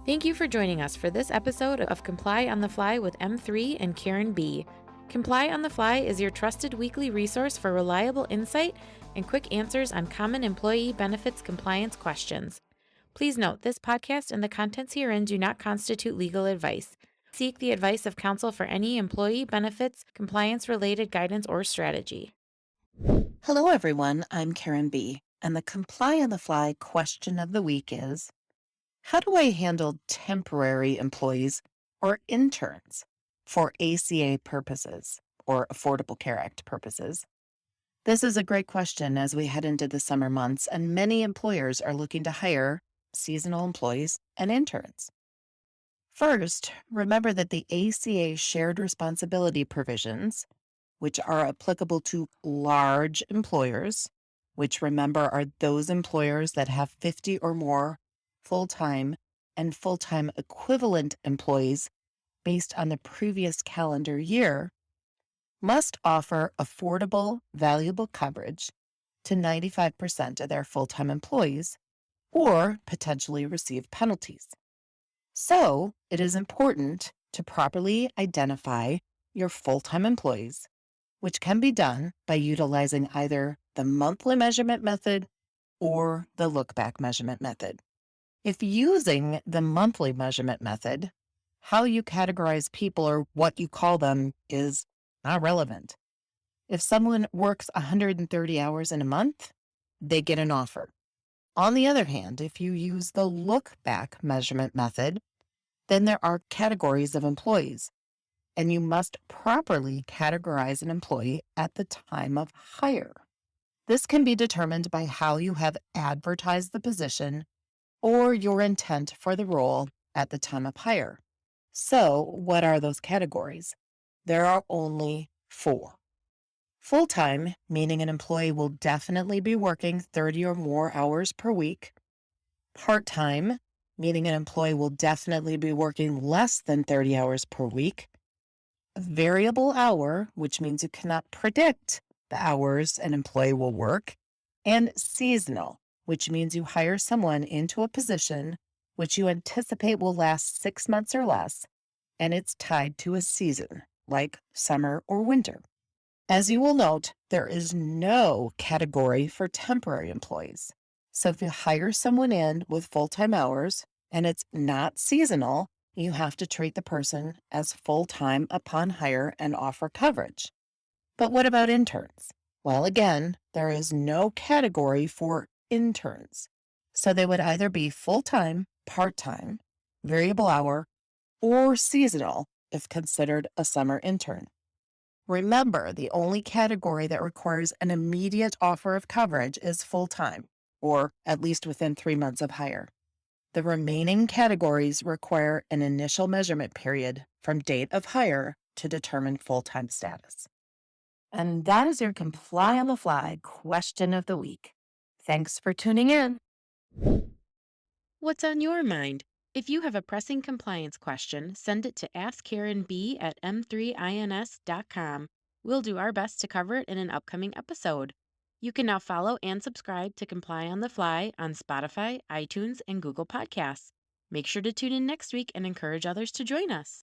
Thank you for joining us for this episode of Comply on the Fly with M3 and Karen B. Comply on the Fly is your trusted weekly resource for reliable insight and quick answers on common employee benefits compliance questions. Please note, this podcast and the contents herein do not constitute legal advice. Seek the advice of counsel for any employee benefits compliance-related guidance or strategy. Hello, everyone. I'm Karen B., and the Comply on the Fly question of the week is, how do I handle temporary employees or interns for ACA purposes or Affordable Care Act purposes? This is a great question as we head into the summer months, and many employers are looking to hire seasonal employees and interns. First, remember that the ACA shared responsibility provisions, which are applicable to large employers, which remember are those employers that have 50 or more full-time and full-time equivalent employees based on the previous calendar year, must offer affordable, valuable coverage to 95% of their full-time employees or potentially receive penalties. So it is important to properly identify your full-time employees, which can be done by utilizing either the monthly measurement method or the look-back measurement method. If using the monthly measurement method, how you categorize people or what you call them is not relevant. If someone works 130 hours in a month, they get an offer. On the other hand, if you use the look-back measurement method, then there are categories of employees, and you must properly categorize an employee at the time of hire. This can be determined by how you have advertised the position or your intent for the role at the time of hire. So, what are those categories? There are only 4. Full-time, meaning an employee will definitely be working 30 or more hours per week. Part-time, meaning an employee will definitely be working less than 30 hours per week. Variable hour, which means you cannot predict the hours an employee will work. And seasonal, which means you hire someone into a position which you anticipate will last 6 months or less, and it's tied to a season, like summer or winter. As you will note, there is no category for temporary employees. So if you hire someone in with full-time hours and it's not seasonal, you have to treat the person as full-time upon hire and offer coverage. But what about interns? Well, again, there is no category for interns. So they would either be full-time, part-time, variable hour, or seasonal if considered a summer intern. Remember, the only category that requires an immediate offer of coverage is full-time, or at least within 3 months of hire. The remaining categories require an initial measurement period from date of hire to determine full-time status. And that is your Comply on the Fly question of the week. Thanks for tuning in. What's on your mind? If you have a pressing compliance question, send it to askkarenb@m3ins.com. We'll do our best to cover it in an upcoming episode. You can now follow and subscribe to Comply on the Fly on Spotify, iTunes, and Google Podcasts. Make sure to tune in next week and encourage others to join us.